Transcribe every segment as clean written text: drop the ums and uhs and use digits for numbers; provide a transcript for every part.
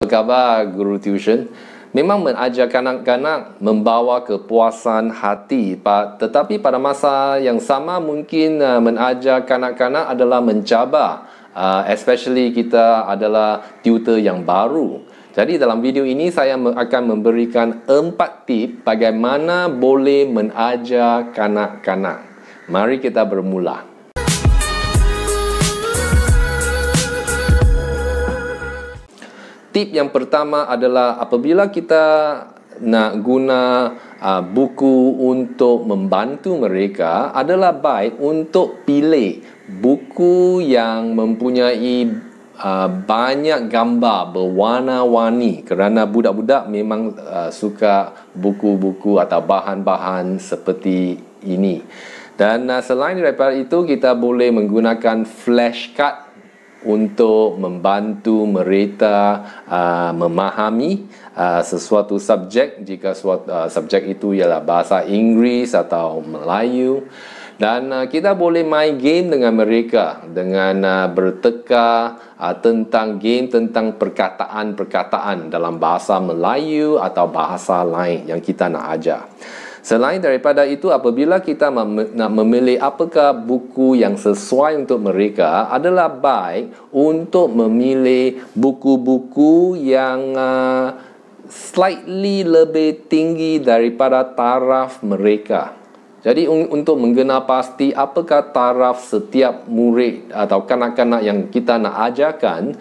Apa khabar guru tuition? Memang mengajar kanak-kanak membawa kepuasan hati, tetapi pada masa yang sama mungkin mengajar kanak-kanak adalah mencabar, especially kita adalah tutor yang baru. Jadi dalam video ini saya akan memberikan 4 tip bagaimana boleh mengajar kanak-kanak. Mari kita bermula. Tip yang pertama adalah apabila kita nak guna buku untuk membantu mereka, adalah baik untuk pilih buku yang mempunyai banyak gambar berwarna-warni, kerana budak-budak memang suka buku-buku atau bahan-bahan seperti ini. Dan selain daripada itu, kita boleh menggunakan flashcard untuk membantu mereka memahami sesuatu subjek, jika subjek itu ialah bahasa Inggeris atau Melayu. Dan kita boleh main game dengan mereka dengan berteka tentang game tentang perkataan-perkataan dalam bahasa Melayu atau bahasa lain yang kita nak ajar. Selain daripada itu, apabila kita nak memilih apakah buku yang sesuai untuk mereka, adalah baik untuk memilih buku-buku yang slightly lebih tinggi daripada taraf mereka. Jadi untuk mengenal pasti apakah taraf setiap murid atau kanak-kanak yang kita nak ajarkan,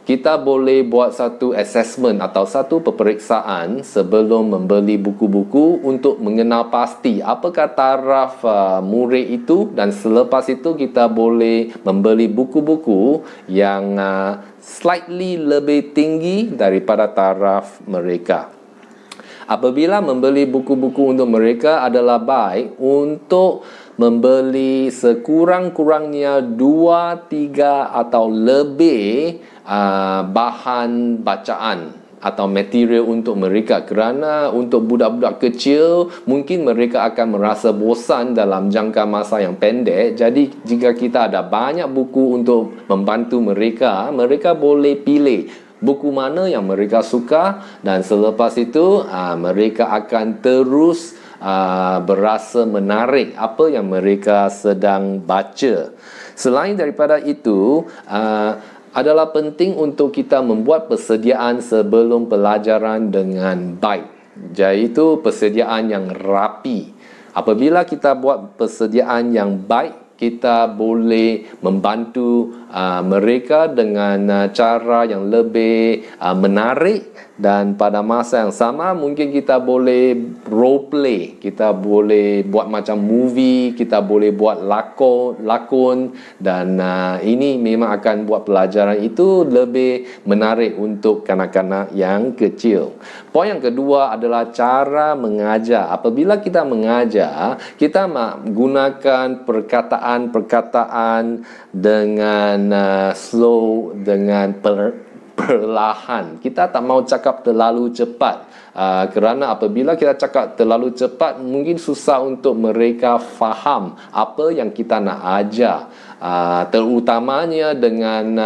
kita boleh buat satu assessment atau satu peperiksaan sebelum membeli buku-buku untuk mengenal pasti apakah taraf murid itu, dan selepas itu kita boleh membeli buku-buku yang slightly lebih tinggi daripada taraf mereka. Apabila membeli buku-buku untuk mereka, adalah baik untuk membeli sekurang-kurangnya 2, 3 atau lebih bahan bacaan atau material untuk mereka, kerana untuk budak-budak kecil mungkin mereka akan merasa bosan dalam jangka masa yang pendek. Jadi jika kita ada banyak buku untuk membantu mereka, mereka boleh pilih buku mana yang mereka suka, dan selepas itu mereka akan terus berasa menarik apa yang mereka sedang baca. Selain daripada itu, adalah penting untuk kita membuat persediaan sebelum pelajaran dengan baik, iaitu persediaan yang rapi. Apabila kita buat persediaan yang baik, kita boleh membantu mereka dengan cara yang lebih menarik, dan pada masa yang sama mungkin kita boleh role play, kita boleh buat macam movie, kita boleh buat lakon, dan ini memang akan buat pelajaran itu lebih menarik untuk kanak-kanak yang kecil. Poin yang kedua adalah cara mengajar. Apabila kita mengajar, kita gunakan perkataan dengan slow, dengan perlahan. Kita tak mau cakap terlalu cepat, kerana apabila kita cakap terlalu cepat, mungkin susah untuk mereka faham apa yang kita nak ajar, terutamanya dengan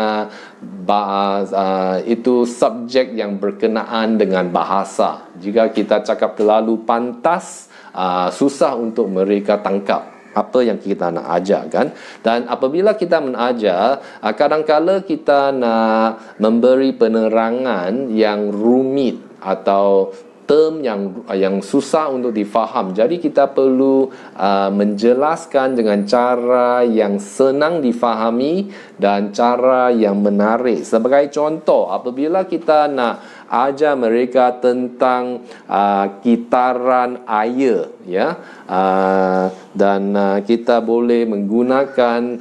itu subjek yang berkenaan dengan bahasa. Jika kita cakap terlalu pantas, susah untuk mereka tangkap apa yang kita nak ajar, kan? Dan apabila kita mengajar, kadang-kala kita nak memberi penerangan yang rumit atau term yang susah untuk difaham. Jadi kita perlu menjelaskan dengan cara yang senang difahami dan cara yang menarik. Sebagai contoh, apabila kita nak ajar mereka tentang kitaran air, ya, dan kita boleh menggunakan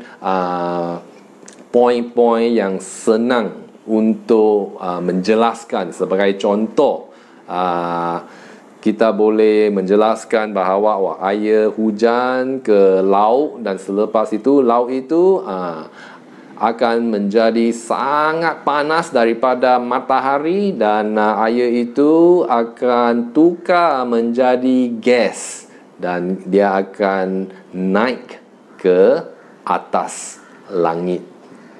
poin-poin yang senang untuk menjelaskan. Sebagai contoh, kita boleh menjelaskan bahawa air hujan ke laut, dan selepas itu laut itu akan menjadi sangat panas daripada matahari, dan air itu akan tukar menjadi gas, dan dia akan naik ke atas langit.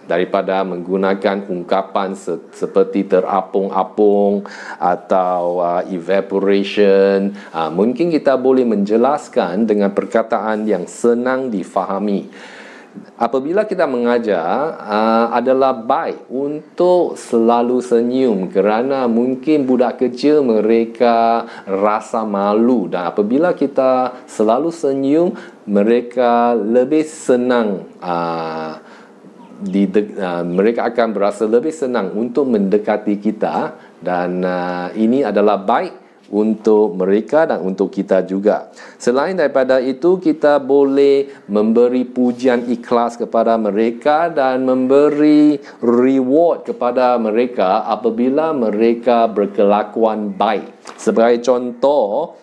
daripada menggunakan ungkapan seperti terapung-apung atau evaporation. Mungkin kita boleh menjelaskan dengan perkataan yang senang difahami. Apabila kita mengajar, adalah baik untuk selalu senyum, kerana mungkin budak kecil mereka rasa malu, dan apabila kita selalu senyum, mereka lebih senang mereka akan berasa lebih senang untuk mendekati kita, dan ini adalah baik untuk mereka dan untuk kita juga. Selain daripada itu, kita boleh memberi pujian ikhlas kepada mereka dan memberi reward kepada mereka apabila mereka berkelakuan baik. Sebagai contoh,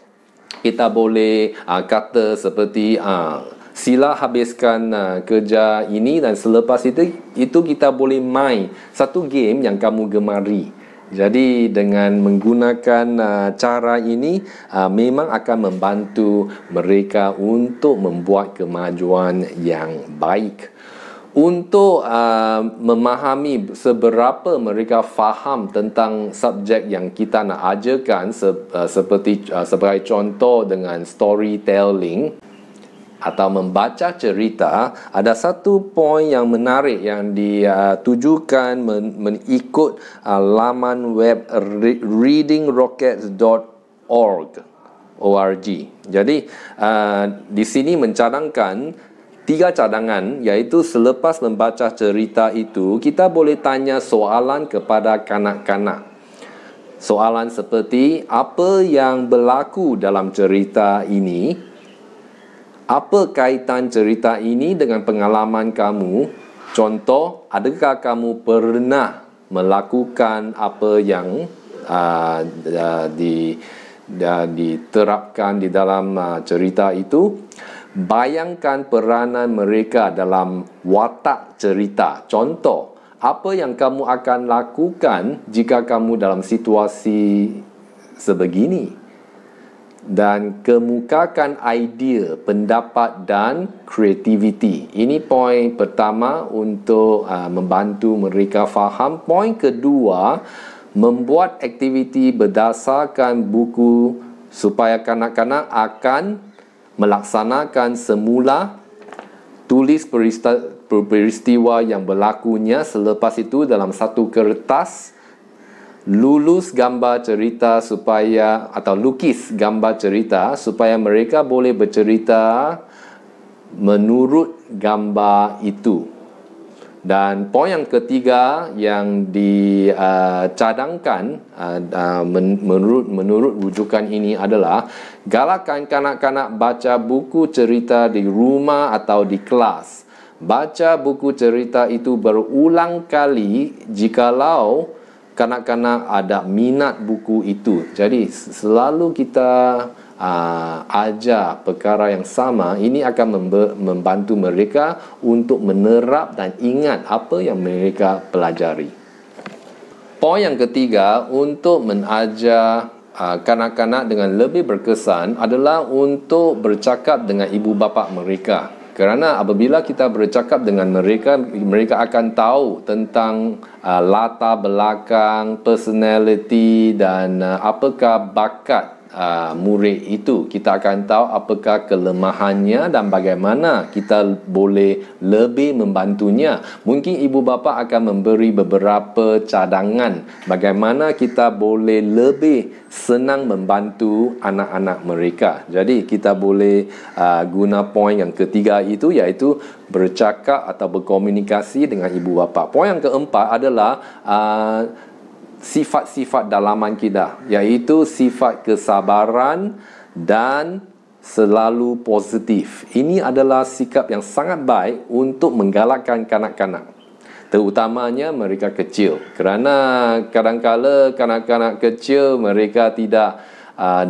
kita boleh kata seperti sila habiskan kerja ini, dan selepas itu kita boleh main satu game yang kamu gemari. Jadi dengan menggunakan cara ini memang akan membantu mereka untuk membuat kemajuan yang baik. Untuk memahami seberapa mereka faham tentang subjek yang kita nak ajarkan, sebagai contoh dengan storytelling atau membaca cerita, ada satu poin yang menarik yang ditujukan mengikut laman web readingrockets.org. Jadi di sini mencadangkan 3 cadangan, iaitu selepas membaca cerita itu, kita boleh tanya soalan kepada kanak-kanak. Soalan seperti, apa yang berlaku dalam cerita ini? Apa kaitan cerita ini dengan pengalaman kamu? Contoh, adakah kamu pernah melakukan apa yang diterapkan di dalam cerita itu? Bayangkan peranan mereka dalam watak cerita. Contoh, apa yang kamu akan lakukan jika kamu dalam situasi sebegini? Dan kemukakan idea, pendapat dan kreativiti. Ini poin pertama untuk membantu mereka faham. Poin kedua, membuat aktiviti berdasarkan buku supaya kanak-kanak akan melaksanakan semula, tulis peristiwa yang berlakunya, selepas itu dalam satu kertas, lukis gambar cerita supaya mereka boleh bercerita menurut gambar itu. Dan poin yang ketiga yang dicadangkan menurut rujukan ini adalah galakkan kanak-kanak baca buku cerita di rumah atau di kelas. Baca buku cerita itu berulang kali jikalau kanak-kanak ada minat buku itu. Jadi selalu kita ajar perkara yang sama, ini akan membantu mereka untuk menerap dan ingat apa yang mereka pelajari. Poin yang ketiga untuk mengajar kanak-kanak dengan lebih berkesan adalah untuk bercakap dengan ibu bapa mereka. Kerana apabila kita bercakap dengan mereka, mereka akan tahu tentang latar belakang, personality dan apakah bakat murid itu. Kita akan tahu apakah kelemahannya dan bagaimana kita boleh lebih membantunya. Mungkin ibu bapa akan memberi beberapa cadangan bagaimana kita boleh lebih senang membantu anak-anak mereka. Jadi kita boleh guna poin yang ketiga itu, iaitu bercakap atau berkomunikasi dengan ibu bapa. Poin yang keempat adalah sifat-sifat dalaman kita, iaitu sifat kesabaran dan selalu positif. Ini adalah sikap yang sangat baik untuk menggalakkan kanak-kanak, terutamanya mereka kecil. Kerana kadang-kala kanak-kanak kecil mereka tidak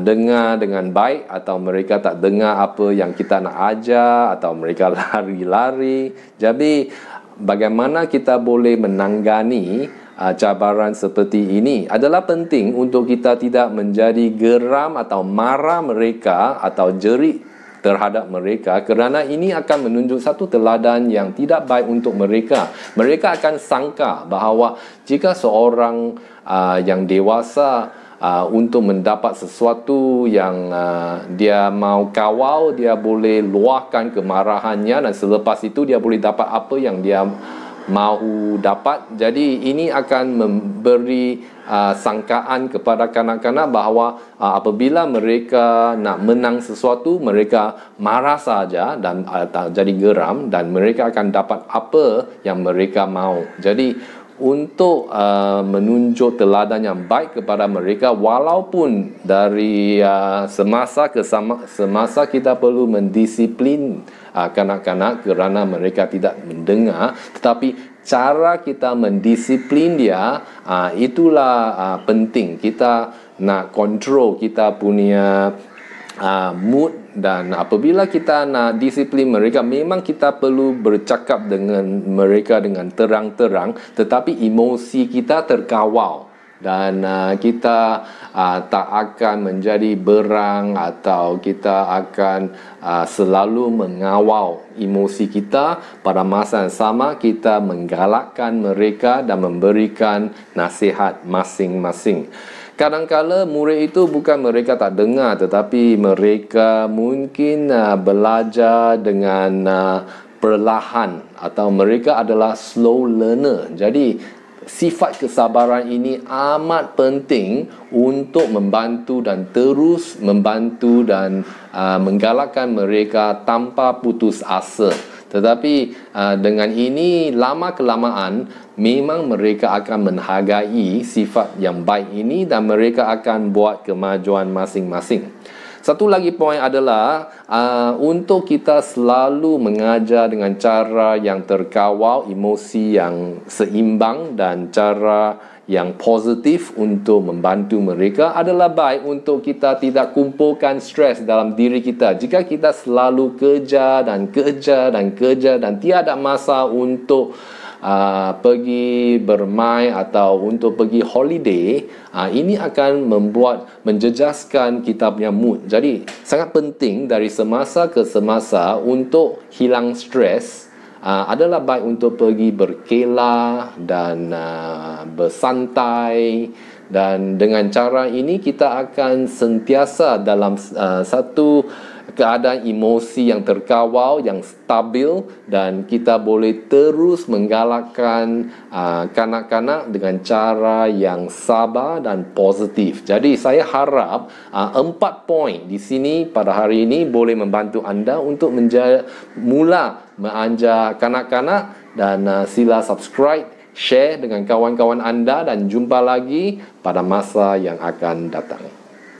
dengar dengan baik, atau mereka tak dengar apa yang kita nak ajar, atau mereka lari-lari. Jadi bagaimana kita boleh menanggani cabaran seperti ini adalah penting untuk kita tidak menjadi geram atau marah mereka atau jerit terhadap mereka, kerana ini akan menunjuk satu teladan yang tidak baik untuk mereka. Mereka akan sangka bahawa jika seorang yang dewasa untuk mendapat sesuatu yang dia mau kawal, dia boleh luahkan kemarahannya, dan selepas itu dia boleh dapat apa yang dia mahu dapat. Jadi ini akan memberi sangkaan kepada kanak-kanak bahawa apabila mereka nak menang sesuatu, mereka marah saja dan jadi geram, dan mereka akan dapat apa yang mereka mahu. Jadi untuk menunjuk teladan yang baik kepada mereka, walaupun dari semasa ke semasa kita perlu mendisiplin kanak-kanak kerana mereka tidak mendengar, tetapi cara kita mendisiplin dia, itulah penting. Kita nak kontrol kita punya mood, dan apabila kita nak disiplin mereka, memang kita perlu bercakap dengan mereka dengan terang-terang, tetapi emosi kita terkawal, dan kita tak akan menjadi berang, atau kita akan selalu mengawal emosi kita. Pada masa yang sama, kita menggalakkan mereka dan memberikan nasihat masing-masing. Kadang-kala murid itu bukan mereka tak dengar, tetapi mereka mungkin belajar dengan perlahan, atau mereka adalah slow learner. Jadi sifat kesabaran ini amat penting untuk membantu dan terus membantu dan menggalakkan mereka tanpa putus asa. Tetapi dengan ini, lama kelamaan memang mereka akan menghargai sifat yang baik ini, dan mereka akan buat kemajuan masing-masing. Satu lagi poin adalah untuk kita selalu mengajar dengan cara yang terkawal, emosi yang seimbang, dan cara yang positif untuk membantu mereka adalah baik untuk kita tidak kumpulkan stres dalam diri kita. Jika kita selalu kerja dan tiada masa untuk pergi bermain atau untuk pergi holiday, ini akan menjejaskan kita punya mood. Jadi sangat penting dari semasa ke semasa untuk hilang stres, adalah baik untuk pergi berkelah dan bersantai. Dan dengan cara ini kita akan sentiasa dalam satu keadaan emosi yang terkawal, yang stabil, dan kita boleh terus menggalakkan kanak-kanak dengan cara yang sabar dan positif. Jadi saya harap 4 poin di sini pada hari ini boleh membantu anda untuk mula mengajar kanak-kanak. Dan sila subscribe, share dengan kawan-kawan anda, dan jumpa lagi pada masa yang akan datang.